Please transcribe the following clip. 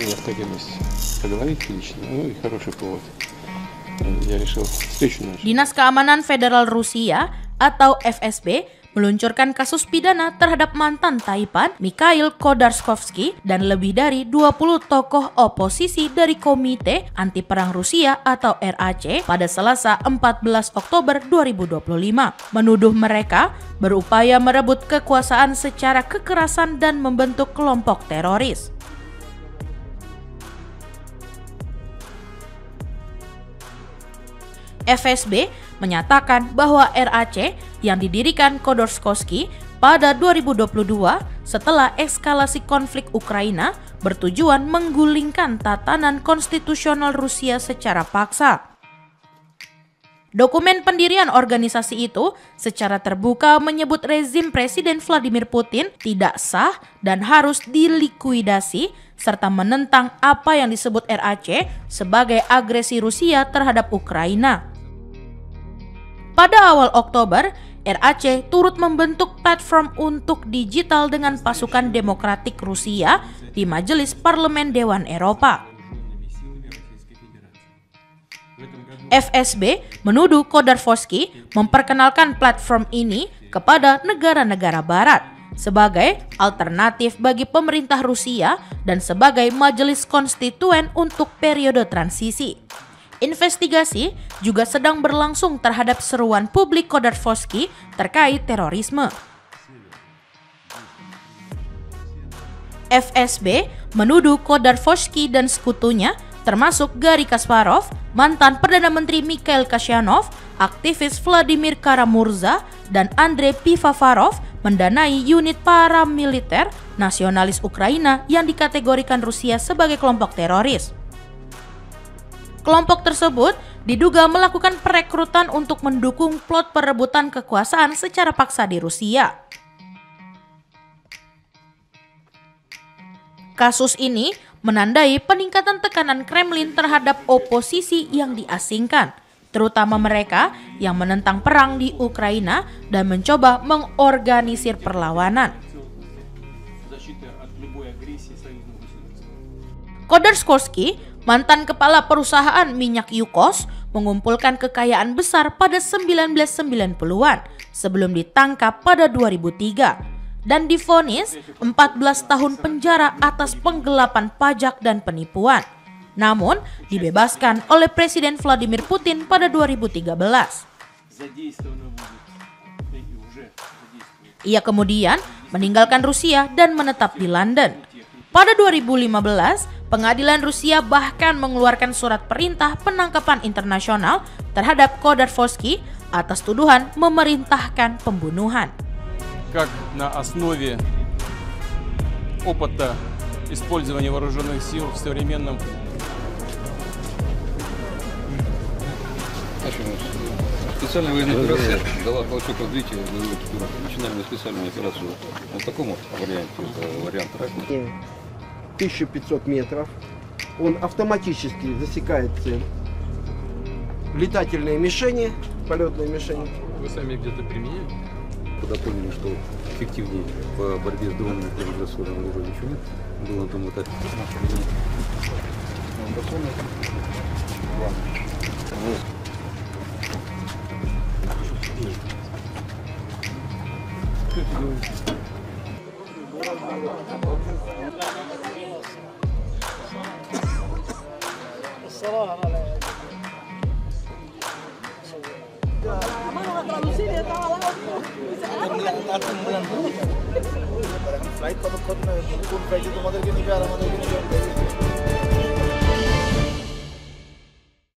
необходимость поговорить лично, ну и хороший повод. Я решил встречу нашу. Dinas Keamanan Federal Rusia atau FSB meluncurkan kasus pidana terhadap mantan Taipan Mikhail Khodorkovsky dan lebih dari 20 tokoh oposisi dari Komite Anti Perang Rusia atau RAC pada Selasa 14 Oktober 2025, menuduh mereka berupaya merebut kekuasaan secara kekerasan dan membentuk kelompok teroris. FSB menyatakan bahwa RAC yang didirikan Khodorkovsky pada 2022 setelah eskalasi konflik Ukraina bertujuan menggulingkan tatanan konstitusional Rusia secara paksa. Dokumen pendirian organisasi itu secara terbuka menyebut rezim Presiden Vladimir Putin tidak sah dan harus dilikuidasi serta menentang apa yang disebut RAC sebagai agresi Rusia terhadap Ukraina. Pada awal Oktober, RAC turut membentuk platform untuk digital dengan pasukan demokratik Rusia di Majelis Parlemen Dewan Eropa. FSB menuduh Khodorkovsky memperkenalkan platform ini kepada negara-negara barat sebagai alternatif bagi pemerintah Rusia dan sebagai majelis konstituen untuk periode transisi. Investigasi juga sedang berlangsung terhadap seruan publik Khodorkovsky terkait terorisme. FSB menuduh Khodorkovsky dan sekutunya termasuk Garry Kasparov, mantan Perdana Menteri Mikhail Kasyanov, aktivis Vladimir Kara-Murza, dan Andrei Pivovarov mendanai unit paramiliter nasionalis Ukraina yang dikategorikan Rusia sebagai kelompok teroris. Kelompok tersebut diduga melakukan perekrutan untuk mendukung plot perebutan kekuasaan secara paksa di Rusia. Kasus ini menandai peningkatan tekanan Kremlin terhadap oposisi yang diasingkan, terutama mereka yang menentang perang di Ukraina dan mencoba mengorganisir perlawanan. Khodorkovsky, mantan kepala perusahaan minyak Yukos, mengumpulkan kekayaan besar pada 1990-an sebelum ditangkap pada 2003 dan divonis 14 tahun penjara atas penggelapan pajak dan penipuan. Namun, dibebaskan oleh Presiden Vladimir Putin pada 2013. Ia kemudian meninggalkan Rusia dan menetap di London. Pada 2015, pengadilan Rusia bahkan mengeluarkan surat perintah penangkapan internasional terhadap Khodorkovsky atas tuduhan memerintahkan pembunuhan. Как на основе опыта использования вооруженных сил в современном специальная военная операция дала толчок развития боевых структур. Начинали мы специальную операцию в таком варианте, это вариант «Ракет». 1500 метров. Он автоматически засекает цель. Летательные мишени, полетные мишени. Вы сами где-то применяли? Когда поняли, что эффективнее по борьбе с дронами и радиационным оружием ничего нет, было на том этапе. ফ্লাইট কতক্ষণ কোন ফ্লাইটে তোমাদের গিয়ে নিবে আর আমাদের গিয়ে নিবে